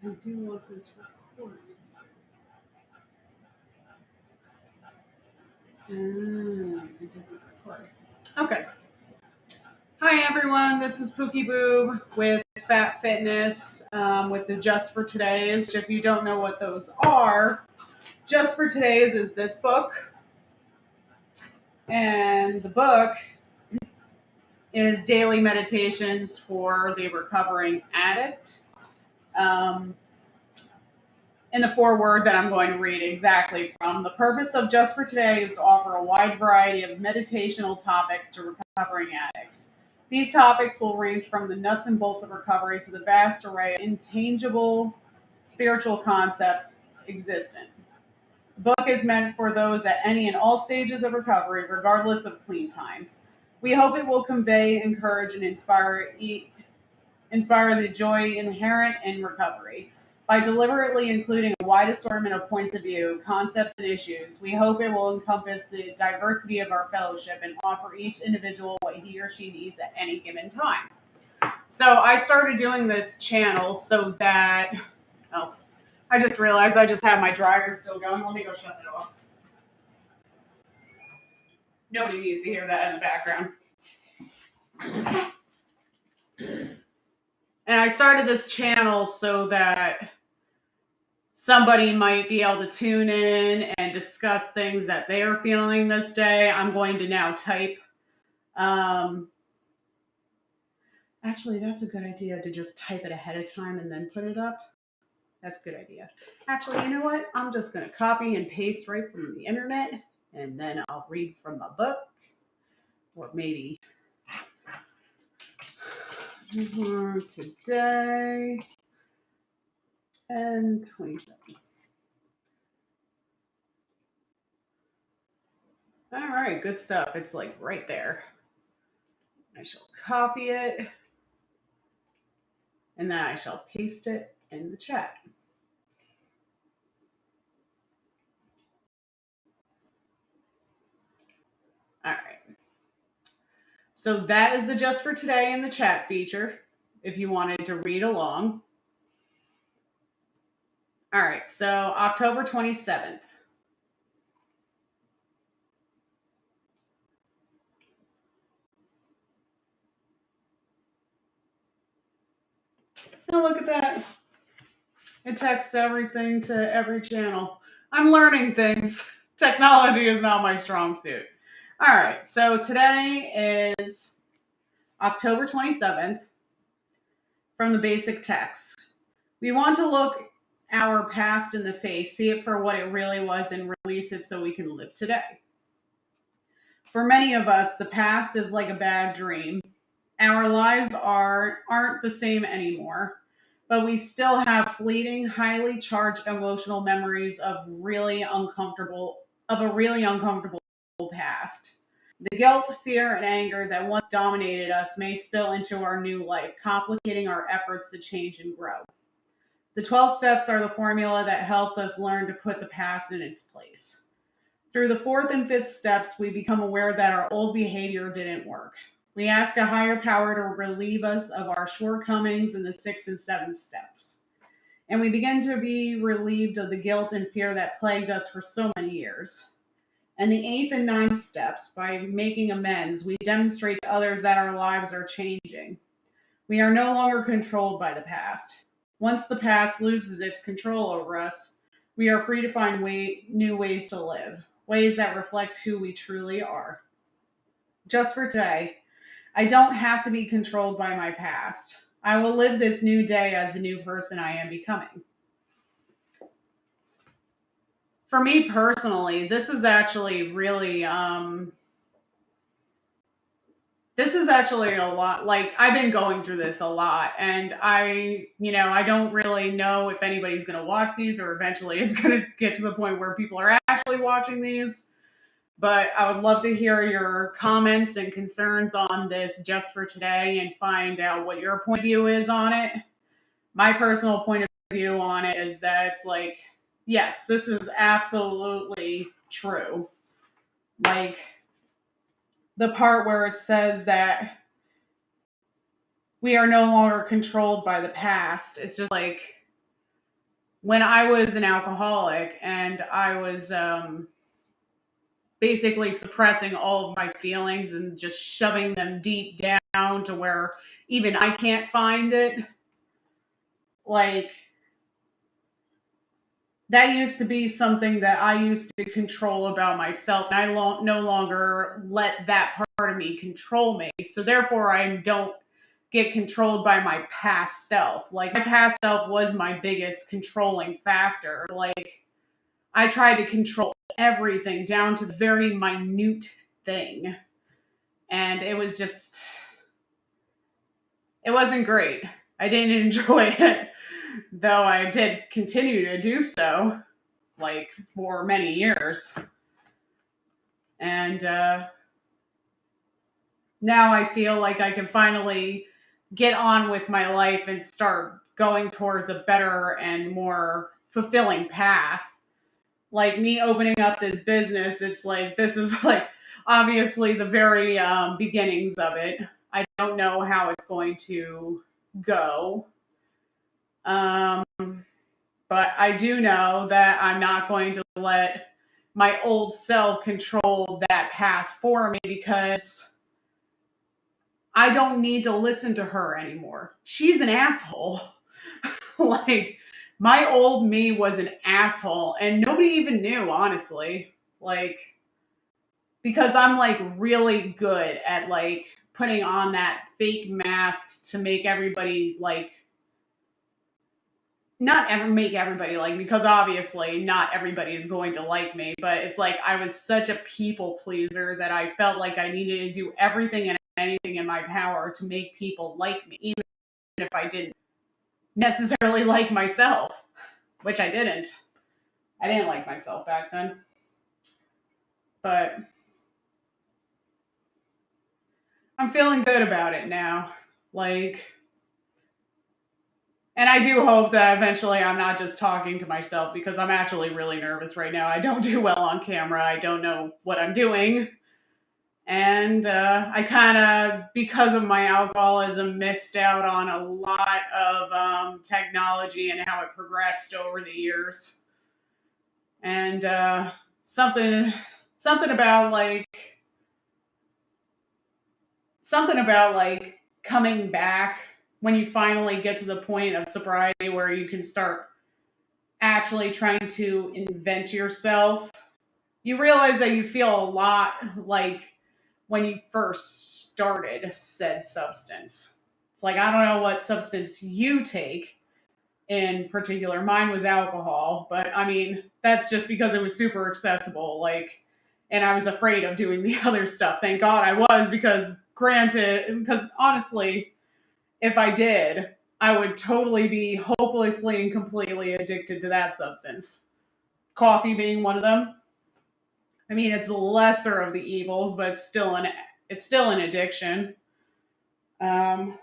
I do want this recorded. It doesn't record. Okay. Hi everyone, this is Pookie Boob with Fat Fitness with the Just for Today's. If you don't know what those are, Just for Today's is this book, and the book is daily meditations for the recovering addict. Um, in the foreword that I'm going to read exactly from. The purpose of Just for Today is to offer a wide variety of meditational topics to recovering addicts. These topics will range from the nuts and bolts of recovery to the vast array of intangible spiritual concepts existent. The book is meant for those at any and all stages of recovery, regardless of clean time. We hope it will convey, encourage, and inspire the joy inherent in recovery. By deliberately including a wide assortment of points of view, concepts, and issues, we hope it will encompass the diversity of our fellowship and offer each individual what he or she needs at any given time. So I started doing this channel so that, oh, I just realized I just have my dryer still going. Let me go shut it off. Nobody needs to hear that in the background. And I started this channel so that somebody might be able to tune in and discuss things that they are feeling this day. I'm going to now type. Actually, that's a good idea to just type it ahead of time and then put it up. That's a good idea. Actually, you know what? I'm just going to copy and paste right from the internet, and then I'll read from my book, or maybe today and 27. All right, good stuff. It's like right there. I shall copy it, and then I shall paste it in the chat. All right. So that is the Just for Today in the chat feature, if you wanted to read along. All right, so October 27th. Oh, look at that. It texts everything to every channel. I'm learning things. Technology is not my strong suit. All right, so today is October 27th from the basic text. We want to look our past in the face, see it for what it really was, and release it so we can live today. For many of us, the past is like a bad dream. Our lives aren't the same anymore, but we still have fleeting, highly charged emotional memories of a really uncomfortable past. The guilt, fear, and anger that once dominated us may spill into our new life, complicating our efforts to change and grow. The 12 steps are the formula that helps us learn to put the past in its place. Through the fourth and fifth steps, we become aware that our old behavior didn't work. We ask a higher power to relieve us of our shortcomings in the sixth and seventh steps. And we begin to be relieved of the guilt and fear that plagued us for so many years. And the eighth and ninth steps, by making amends, we demonstrate to others that our lives are changing. We are no longer controlled by the past. Once the past loses its control over us, we are free to find new ways to live, ways that reflect who we truly are. Just for today, I don't have to be controlled by my past. I will live this new day as the new person I am becoming. For me personally, this is actually really this is actually a lot. Like, I've been going through this a lot, and I don't really know if anybody's going to watch these, or eventually it's going to get to the point where people are actually watching these. But I would love to hear your comments and concerns on this Just for Today, and find out what your point of view is on it. My personal point of view on it is that it's like, yes, this is absolutely true. Like, the part where it says that we are no longer controlled by the past. It's just like, when I was an alcoholic and I was basically suppressing all of my feelings and just shoving them deep down to where even I can't find it. Like, that used to be something that I used to control about myself. And no longer let that part of me control me. So therefore, I don't get controlled by my past self. Like, my past self was my biggest controlling factor. Like, I tried to control everything down to the very minute thing. And it was just, it wasn't great. I didn't enjoy it, though I did continue to do so, like, for many years. And now I feel like I can finally get on with my life and start going towards a better and more fulfilling path. Like, me opening up this business, it's like, this is like obviously the very beginnings of it. I don't know how it's going to go. Um, but I do know that I'm not going to let my old self control that path for me, because I don't need to listen to her anymore. She's an asshole. Like, my old me was an asshole and nobody even knew, honestly. Like, because I'm like really good at like putting on that fake mask to make everybody like, not ever make everybody like me, because obviously not everybody is going to like me, but it's like I was such a people pleaser that I felt like I needed to do everything and anything in my power to make people like me, even if I didn't necessarily like myself, which I didn't. I didn't like myself back then. But I'm feeling good about it now. Like, and I do hope that eventually I'm not just talking to myself, because I'm actually really nervous right now. I don't do well on camera. I don't know what I'm doing. And I kind of, because of my alcoholism, missed out on a lot of technology and how it progressed over the years. And something, something about like, something about like coming back when you finally get to the point of sobriety where you can start actually trying to invent yourself. You realize that you feel a lot like when you first started said substance. It's like, I don't know what substance you take in particular. Mine was alcohol, but I mean, that's just because it was super accessible. Like, and I was afraid of doing the other stuff. Thank God I was, because granted, because honestly, if I did, I would totally be hopelessly and completely addicted to that substance. Coffee being one of them. I mean, it's the lesser of the evils, but it's still an addiction. Um,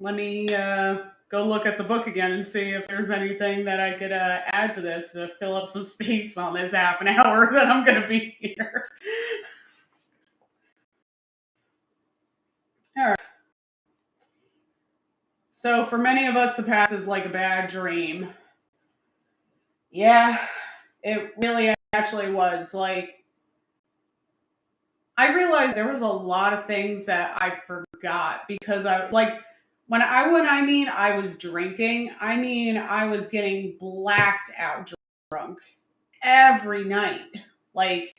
Let me go look at the book again and see if there's anything that I could add to this to fill up some space on this half an hour that I'm going to be here. All right. So, for many of us, the past is like a bad dream. Yeah, it really actually was. Like, I realized there was a lot of things that I forgot because I like when I mean I was drinking, I mean I was getting blacked out drunk every night. Like,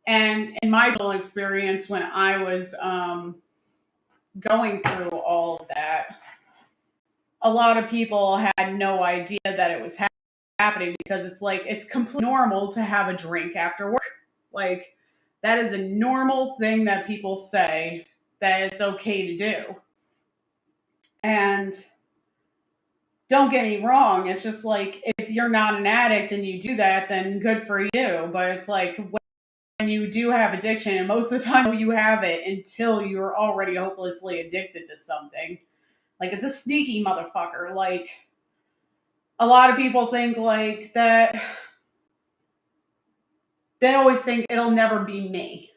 and in my personal experience, when I was going through all of that, a lot of people had no idea that it was happening, because it's like it's completely normal to have a drink after work. Like, that is a normal thing that people say that it's okay to do. And don't get me wrong, it's just like if you're not an addict and you do that, then good for you. But it's like when you do have addiction, and most of the time you have it until you're already hopelessly addicted to something. Like, it's a sneaky motherfucker. Like, a lot of people think like that, they always think it'll never be me.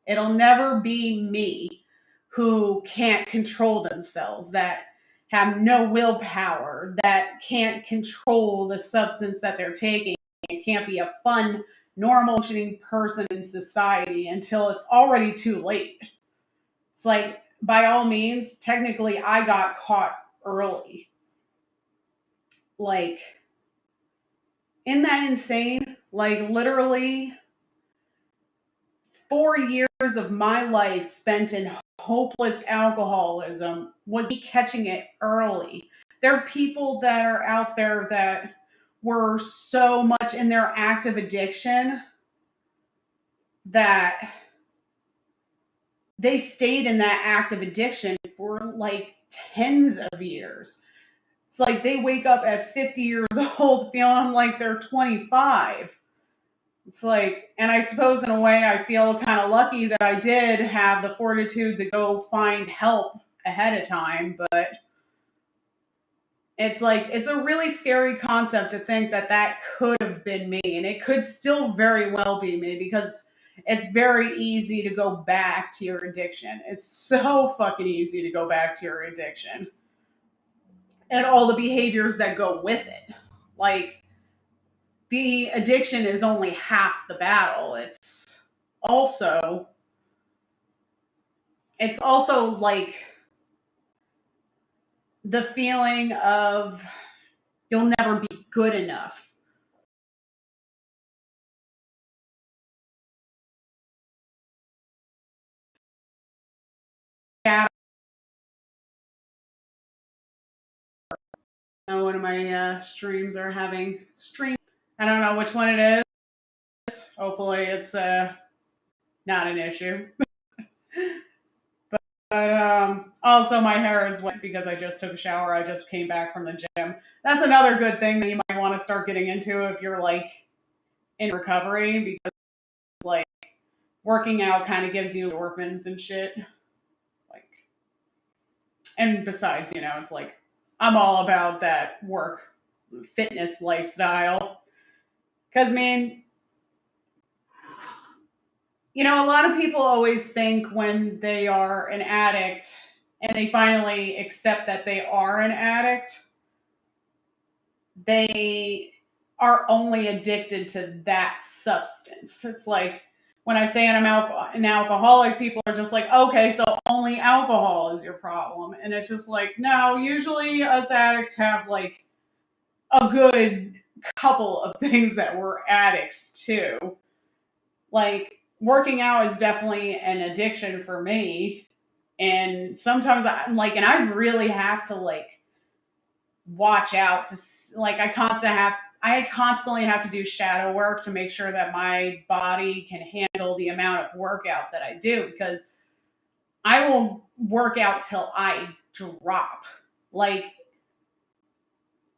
It'll never be me who can't control themselves. That have no willpower, that can't control the substance that they're taking, and can't be a fun, normal, functioning person in society until it's already too late. It's like, by all means, technically, I got caught early. Like, isn't that insane? Like, literally, 4 years of my life spent in hopeless alcoholism was me catching it early. There are people that are out there that were so much in their active addiction that they stayed in that active addiction for like tens of years. It's like they wake up at 50 years old feeling like they're 25. It's like, and I suppose in a way I feel kind of lucky that I did have the fortitude to go find help ahead of time. But it's like, it's a really scary concept to think that that could have been me. And it could still very well be me because it's very easy to go back to your addiction. It's so fucking easy to go back to your addiction and all the behaviors that go with it. Like, the addiction is only half the battle. Also it's also like the feeling of you'll never be good enough. Yeah, I know one of my streams are having stream. I don't know which one it is. Hopefully, it's not an issue. But also, my hair is wet because I just took a shower. I just came back from the gym. That's another good thing that you might want to start getting into if you're like in recovery, because like working out kind of gives you endorphins and shit. Like, and besides, it's like I'm all about that work fitness lifestyle. Because, man, a lot of people always think when they are an addict and they finally accept that they are an addict, they are only addicted to that substance. It's like when I say an alcoholic, people are just like, okay, so only alcohol is your problem. And it's just like, no, usually us addicts have like a good couple of things that we're addicts to. Like, working out is definitely an addiction for me. And sometimes I'm like, and I really have to like watch out to like I constantly have to do shadow work to make sure that my body can handle the amount of workout that I do, because I will work out till I drop. Like,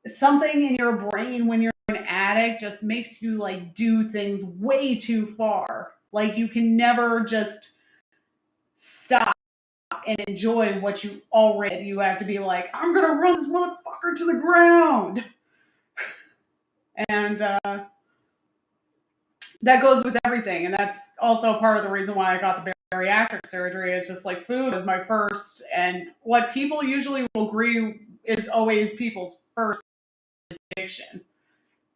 something in your brain when you're an addict just makes you like do things way too far. Like, you can never just stop and enjoy what you already. You have to be like, I'm gonna run this motherfucker to the ground. And that goes with everything. And that's also part of the reason why I got the bariatric surgery. Is just like food was my first, and what people usually will agree is always people's first addiction.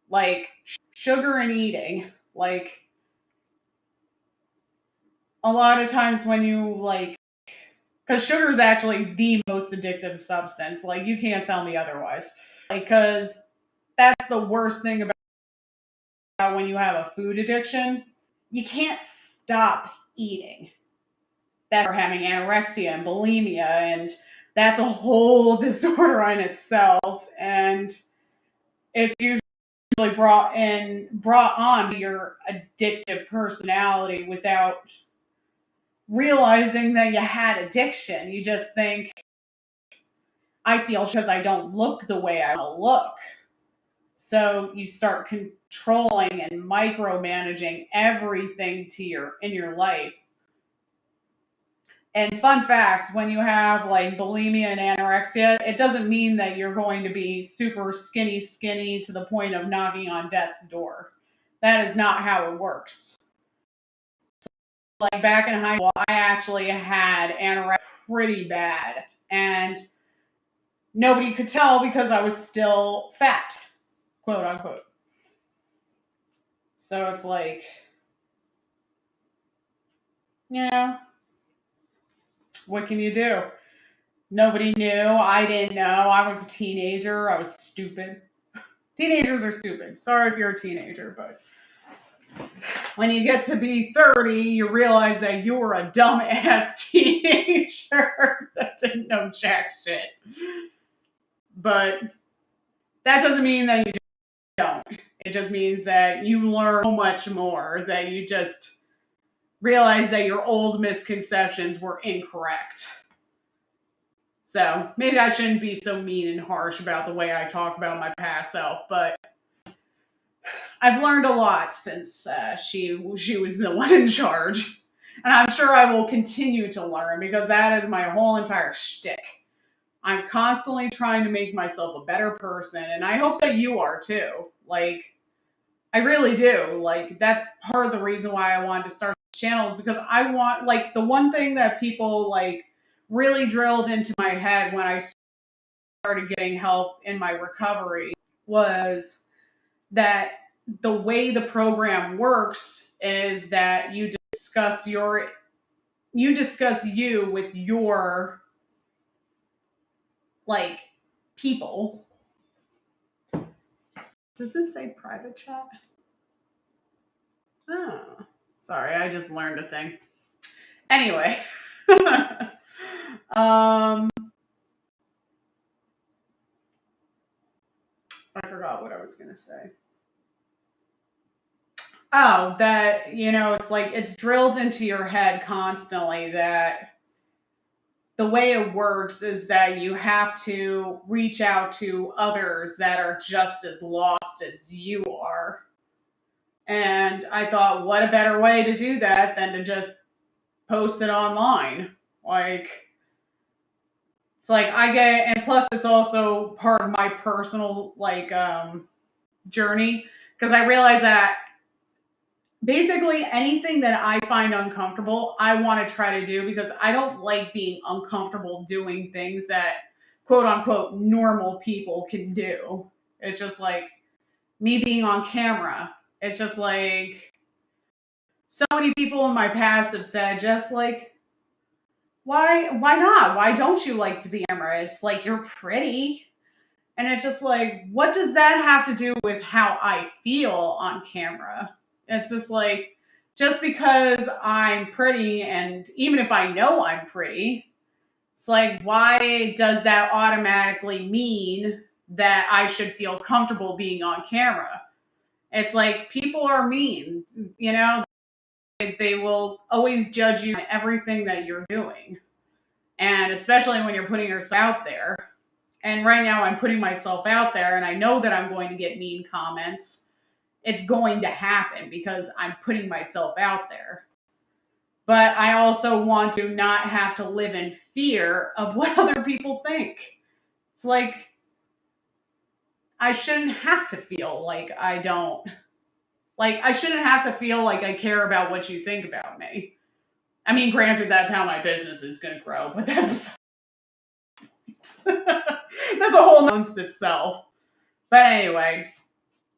Like, sugar and eating. Like, a lot of times when you like, because sugar is actually the most addictive substance. Like, you can't tell me otherwise. Like, because that's the worst thing about when you have a food addiction. You can't stop eating. That are having anorexia and bulimia, and that's a whole disorder in itself. And it's usually brought on your addictive personality without realizing that you had addiction. You just think, I feel because I don't look the way I want to look. So you start controlling and micromanaging everything in your life. And fun fact, when you have like bulimia and anorexia, it doesn't mean that you're going to be super skinny to the point of knocking on death's door. That is not how it works. Like, back in high school, I actually had anorexia pretty bad. And nobody could tell because I was still fat, quote unquote. So it's like, you know, what can you do? Nobody knew. I didn't know. I was a teenager. I was stupid. Teenagers are stupid. Sorry if you're a teenager, but when you get to be 30, you realize that you were a dumbass teenager that didn't know jack shit. But that doesn't mean that you don't. It just means that you learn so much more that you just realize that your old misconceptions were incorrect. So maybe I shouldn't be so mean and harsh about the way I talk about my past self, but I've learned a lot since she was the one in charge, and I'm sure I will continue to learn because that is my whole entire shtick. I'm constantly trying to make myself a better person, and I hope that you are too. Like, I really do. Like, that's part of the reason why I wanted to start this channel is because I want, like, the one thing that people like really drilled into my head when I started getting help in my recovery was that the way the program works is that you discuss you with your like people. Does this say private chat? Oh, sorry, I just learned a thing. Anyway, I forgot what I was gonna say. Oh, that it's like it's drilled into your head constantly that the way it works is that you have to reach out to others that are just as lost as you are. And I thought, what a better way to do that than to just post it online? Like, it's like I get, and plus it's also part of my personal journey because I realize that basically anything that I find uncomfortable, I want to try to do because I don't like being uncomfortable doing things that quote unquote normal people can do. It's just like me being on camera. It's just like so many people in my past have said, just like, why not? Why don't you like to be on camera? It's like you're pretty. And it's just like, what does that have to do with how I feel on camera? It's just like, just because I'm pretty, and even if I know I'm pretty, it's like, why does that automatically mean that I should feel comfortable being on camera? It's like, people are mean, you know? They will always judge you on everything that you're doing. And especially when you're putting yourself out there. And right now I'm putting myself out there and I know that I'm going to get mean comments. It's going to happen because I'm putting myself out there. But I also want to not have to live in fear of what other people think. It's like, I shouldn't have to feel like I shouldn't have to feel like I care about what you think about me. I mean, granted, that's how my business is going to grow, but that's that's a whole nonsense itself. But anyway,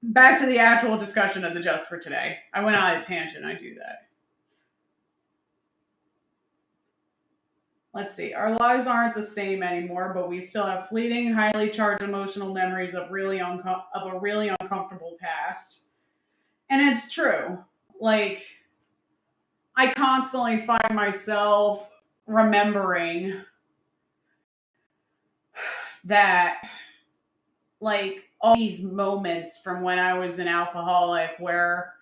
back to the actual discussion of the just for today. I went on a tangent. I do that. Let's see. Our lives aren't the same anymore, but we still have fleeting, highly charged emotional memories of a really uncomfortable past. And it's true. Like, I constantly find myself remembering that, like, all these moments from when I was an alcoholic where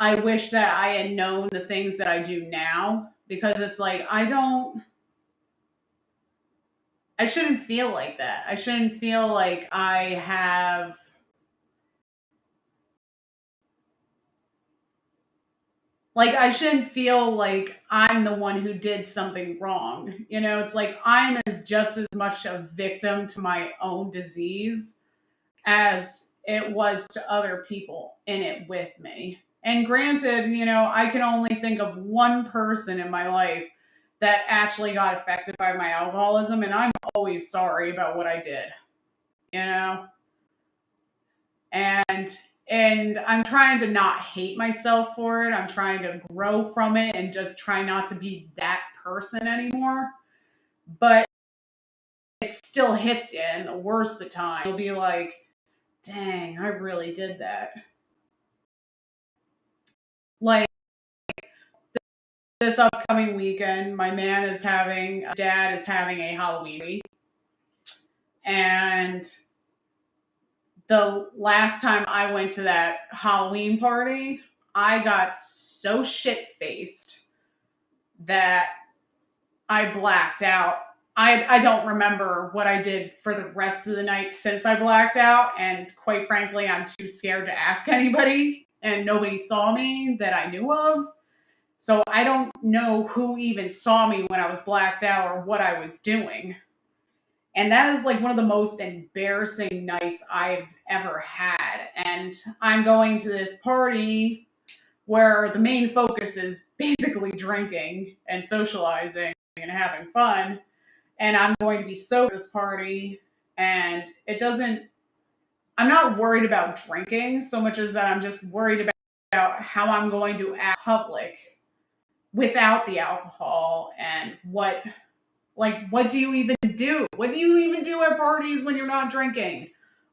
I wish that I had known the things that I do now because it's like, I shouldn't feel like that. I shouldn't feel like I shouldn't feel like I'm the one who did something wrong. It's like I'm just as much a victim to my own disease as it was to other people in it with me. And granted, I can only think of one person in my life that actually got affected by my alcoholism, and I'm always sorry about what I did, you know? And I'm trying to not hate myself for it. I'm trying to grow from it and just try not to be that person anymore. But it still hits you in the worst of times. You'll be like, dang, I really did that. Like this upcoming weekend, my dad is having a Halloween party. And the last time I went to that Halloween party, I got so shit faced that I blacked out. I don't remember what I did for the rest of the night since I blacked out. And quite frankly, I'm too scared to ask anybody. And nobody saw me that I knew of. So I don't know who even saw me when I was blacked out or what I was doing. And that is like one of the most embarrassing nights I've ever had. And I'm going to this party where the main focus is basically drinking and socializing and having fun. And I'm going to be sober at this party. And I'm not worried about drinking so much as that I'm just worried about how I'm going to act in public without the alcohol and what do you even do? What do you even do at parties when you're not drinking?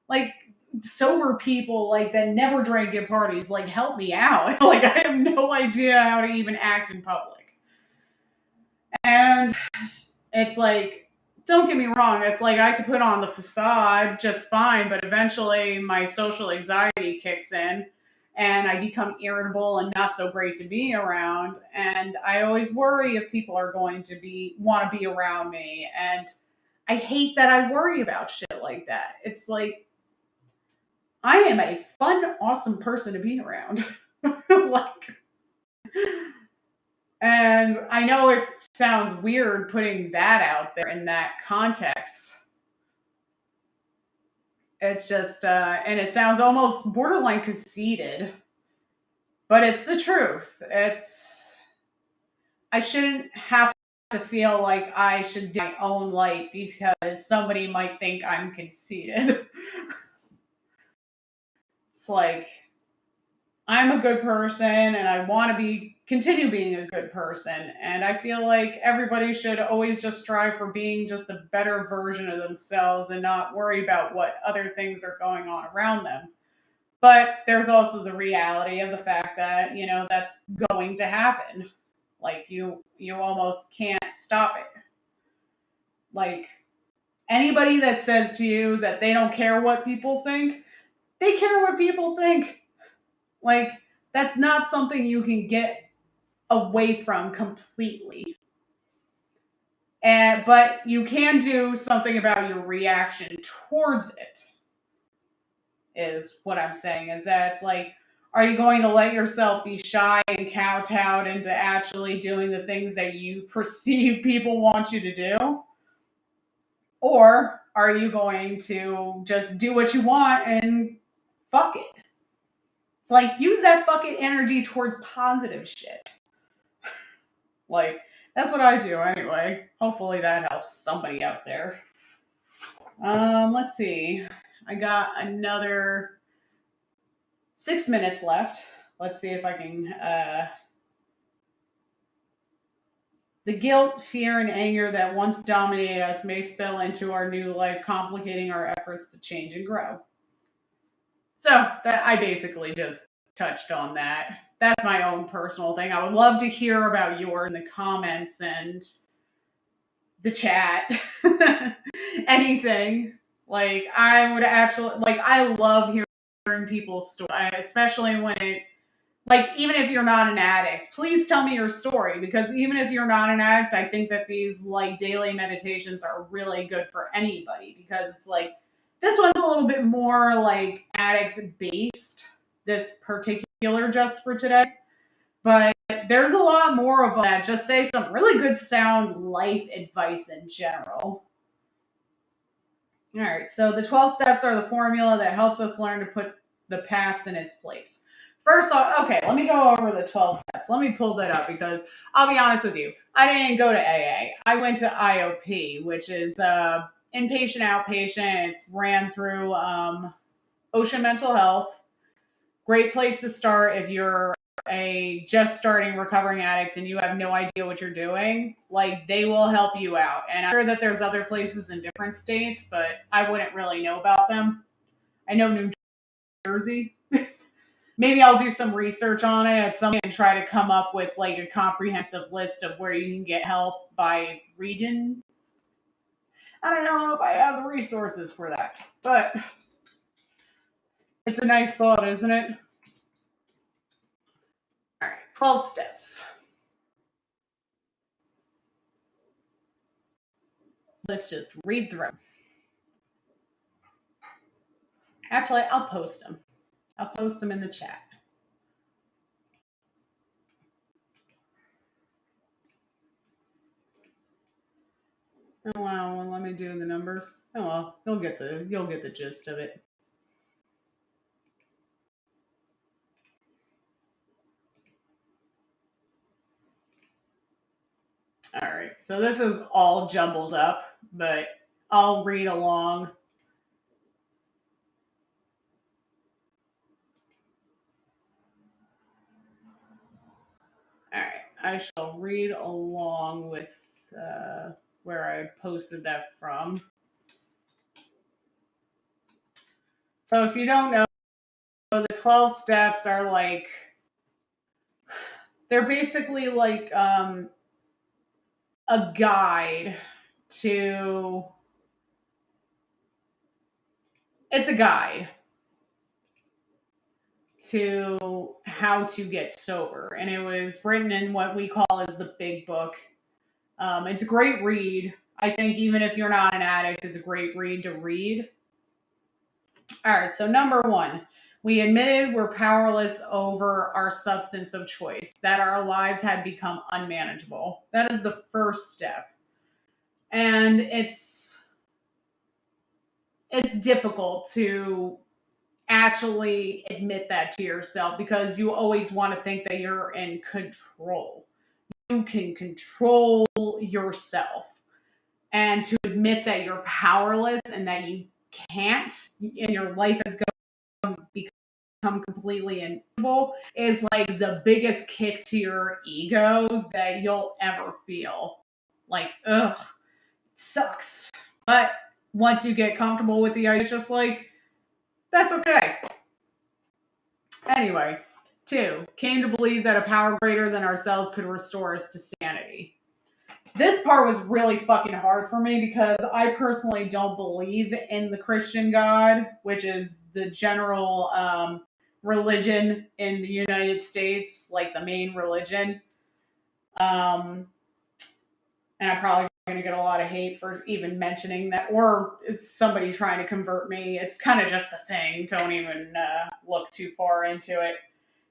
Like sober people like that never drink at parties, like help me out. Like I have no idea how to even act in public. And it's like, don't get me wrong, it's like I could put on the facade just fine, but eventually my social anxiety kicks in and I become irritable and not so great to be around. And I always worry if people are going to want to be around me. And I hate that I worry about shit like that. It's like I am a fun, awesome person to be around. Like, and I know it sounds weird putting that out there in that context. It's just, and it sounds almost borderline conceited, but it's the truth. I shouldn't have to feel like I should do my own light because somebody might think I'm conceited. It's like, I'm a good person and I want to continue being a good person. And I feel like everybody should always just strive for being just a better version of themselves and not worry about what other things are going on around them. But there's also the reality of the fact that, that's going to happen. Like you almost can't stop it. Like anybody that says to you that they don't care what people think, they care what people think. Like that's not something you can get away from completely. But you can do something about your reaction towards it, is what I'm saying. Is that it's like, are you going to let yourself be shy and kowtowed into actually doing the things that you perceive people want you to do? Or are you going to just do what you want and fuck it? It's like, use that fucking energy towards positive shit. Like, that's what I do anyway. Hopefully that helps somebody out there. Let's see. I got another 6 minutes left. Let's see if I can. The guilt, fear, and anger that once dominated us may spill into our new life, complicating our efforts to change and grow. So that I basically just touched on that. That's my own personal thing. I would love to hear about yours in the comments and the chat. Anything. Like I would actually I love hearing people's stories, especially when even if you're not an addict, please tell me your story, because even if you're not an addict, I think that these daily meditations are really good for anybody, because it's like this one's a little bit more addict based, this particular just for today. But there's a lot more of them that just say some really good sound life advice in general. All right, so the 12 steps are the formula that helps us learn to put the past in its place. First off, okay, let me go over the 12 steps. Let me pull that up because I'll be honest with you. I didn't go to AA. I went to IOP, which is inpatient, outpatient. It's ran through Ocean Mental Health. Great place to start if you're a just starting recovering addict and you have no idea what you're doing. Like, they will help you out. And I'm sure that there's other places in different states, but I wouldn't really know about them. I know New Jersey. Maybe I'll do some research on it at some point and try to come up with like a comprehensive list of where you can get help by region. I don't know if I have the resources for that, but it's a nice thought, isn't it? All right, 12 steps. Let's just read through. Actually, I'll post them. I'll post them in the chat. Oh wow, well, let me do the numbers. Oh well, you'll get the gist of it. All right, so this is all jumbled up, but I'll read along. All right, I shall read along with where I posted that from. So if you don't know, the 12 steps are like, they're basically like a guide to, it's a guide to how to get sober. And it was written in what we call as the big book. It's a great read. I think even if you're not an addict, it's a great read to read. All right, so number one, we admitted we're powerless over our substance of choice, that our lives had become unmanageable. That is the first step. And it's difficult to actually admit that to yourself because you always want to think that you're in control. You can control yourself. And to admit that you're powerless and that you can't, and your life is going to become completely invisible, is like the biggest kick to your ego that you'll ever feel. Like, ugh, it sucks. But once you get comfortable with the idea, it's just like, that's okay. Anyway, two, came to believe that a power greater than ourselves could restore us to sanity. This part was really fucking hard for me because I personally don't believe in the Christian God, which is the general religion in the United States, like the main religion. And I'm probably going to get a lot of hate for even mentioning that, or is somebody trying to convert me. It's kind of just a thing. Don't even look too far into it.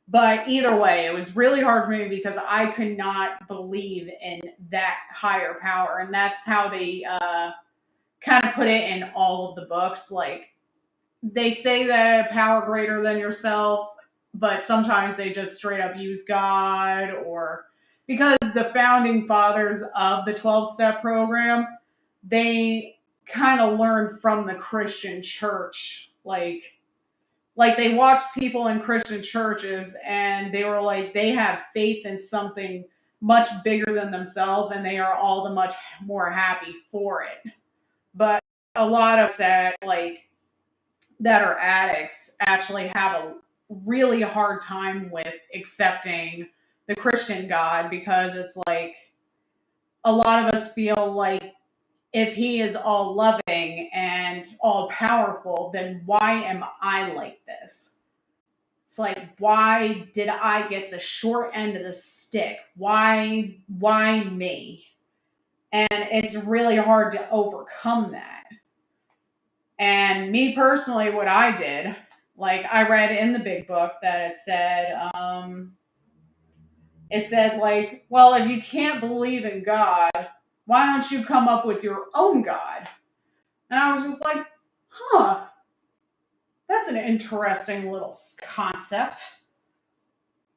But either way, it was really hard for me because I could not believe in that higher power. And that's how they kind of put it in all of the books. Like, they say that power greater than yourself, but sometimes they just straight up use God, or because the founding fathers of the 12-step program, they kind of learned from the Christian church. Like they watched people in Christian churches and they were like, they have faith in something much bigger than themselves and they are all the much more happy for it. But a lot of that, like, that are addicts actually have a really hard time with accepting the Christian God because it's like a lot of us feel like if he is all loving and all powerful, then why am I like this? It's like, why did I get the short end of the stick? Why me? And it's really hard to overcome that. And me personally, what I did, like I read in the big book that it said like, well, if you can't believe in God, why don't you come up with your own God? And I was just like, huh, that's an interesting little concept.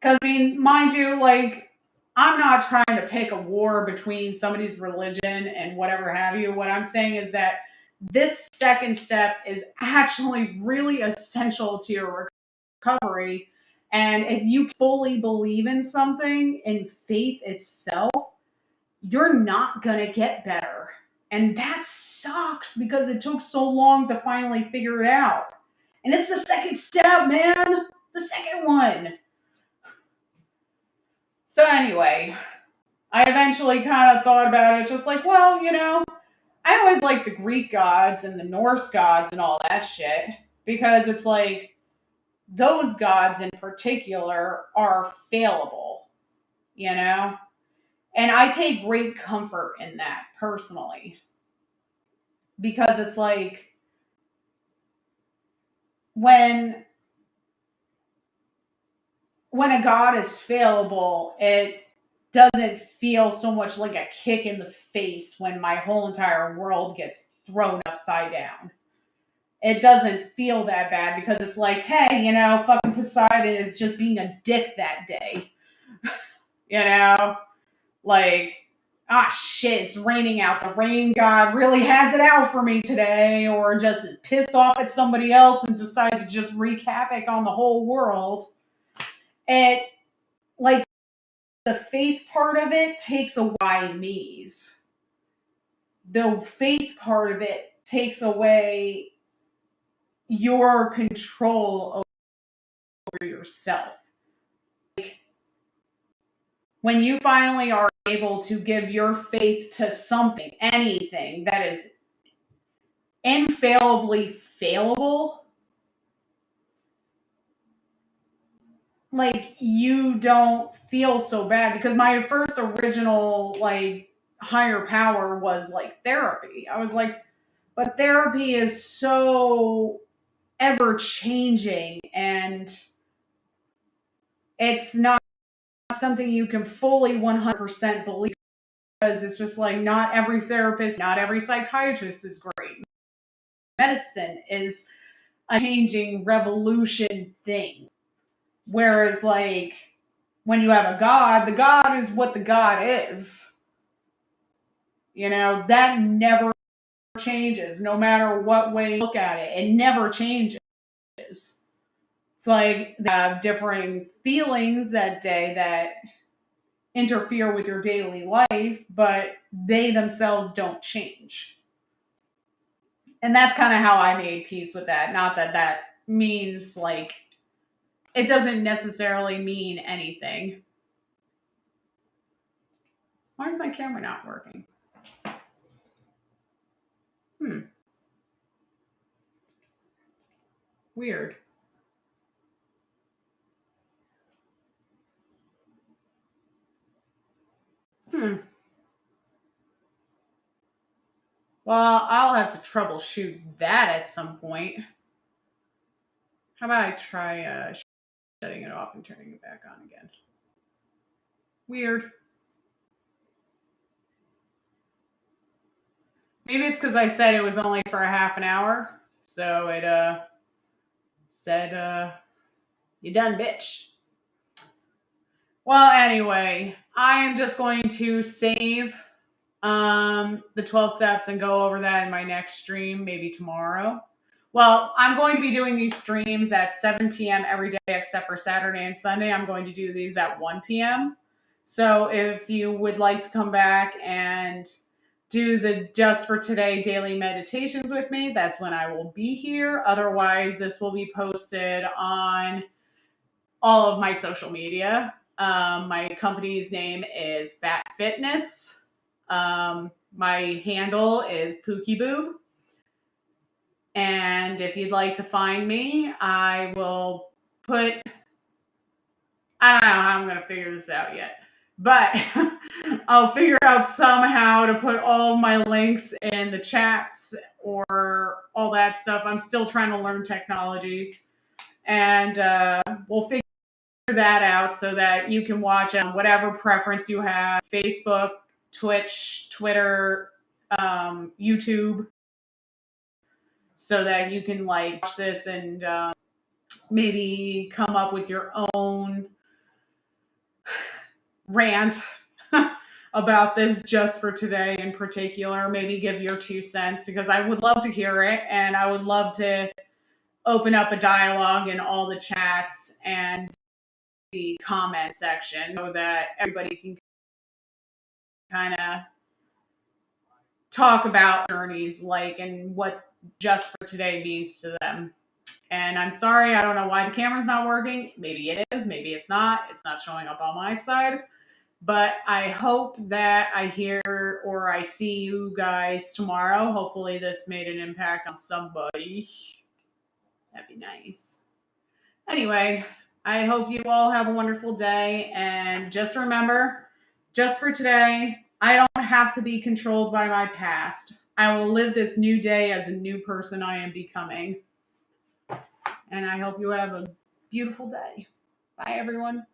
Because, I mean, mind you, like, I'm not trying to pick a war between somebody's religion and whatever have you. What I'm saying is that this second step is actually really essential to your recovery. And if you fully believe in something, in faith itself, you're not going to get better. And that sucks because it took so long to finally figure it out. And it's the second step, man. The second one. So, anyway, I eventually kind of thought about it, just like, well, I always liked the Greek gods and the Norse gods and all that shit because it's like those gods in particular are fallible, you know? And I take great comfort in that personally because it's like when a god is fallible, it doesn't feel so much like a kick in the face when my whole entire world gets thrown upside down. It doesn't feel that bad because it's like, hey, fucking Poseidon is just being a dick that day. you know? Like, ah, shit, it's raining out. The rain god really has it out for me today, or just is pissed off at somebody else and decided to just wreak havoc on the whole world. And, like, the faith part of it takes away me's. The faith part of it takes away your control over yourself. Like, when you finally are able to give your faith to something, anything that is infallibly fallible, like, you don't feel so bad. Because my first original, like, higher power was like therapy. I was like, but therapy is so ever changing, and it's not something you can fully 100% believe, because it's just like not every therapist, not every psychiatrist is great. Medicine is a changing revolution thing. Whereas, like, when you have a god, the god is what the god is. That never changes, no matter what way you look at it. It never changes. It's like they have differing feelings that day that interfere with your daily life, but they themselves don't change. And that's kind of how I made peace with that. Not that that means, like, it doesn't necessarily mean anything. Why is my camera not working? Weird. Hmm. Well, I'll have to troubleshoot that at some point. How about I try shutting it off and turning it back on again? Weird. Maybe it's because I said it was only for a half an hour. So it said, you done, bitch. Well, anyway, I am just going to save the 12 steps and go over that in my next stream, maybe tomorrow. Well, I'm going to be doing these streams at 7 p.m. every day except for Saturday and Sunday. I'm going to do these at 1 p.m. So if you would like to come back and do the Just for Today daily meditations with me, that's when I will be here. Otherwise, this will be posted on all of my social media. My company's name is Fat Fitness. My handle is Pookie Boob. And if you'd like to find me, I will put, I don't know how I'm going to figure this out yet, but I'll figure out somehow to put all my links in the chats or all that stuff. I'm still trying to learn technology, and we'll figure that out so that you can watch on whatever preference you have: Facebook, Twitch, Twitter, YouTube, so that you can, like, watch this and maybe come up with your own rant about this just for today in particular. Maybe give your 2 cents because I would love to hear it and I would love to open up a dialogue in all the chats and the comment section so that everybody can kind of talk about journeys like and what just for today means to them. And I'm sorry, I don't know why the camera's not working. Maybe it is, maybe it's not. It's not showing up on my side. But I hope that I hear or I see you guys tomorrow. Hopefully, this made an impact on somebody. That'd be nice. Anyway, I hope you all have a wonderful day. And just remember, just for today, I don't have to be controlled by my past. I will live this new day as a new person I am becoming. And I hope you have a beautiful day. Bye, everyone.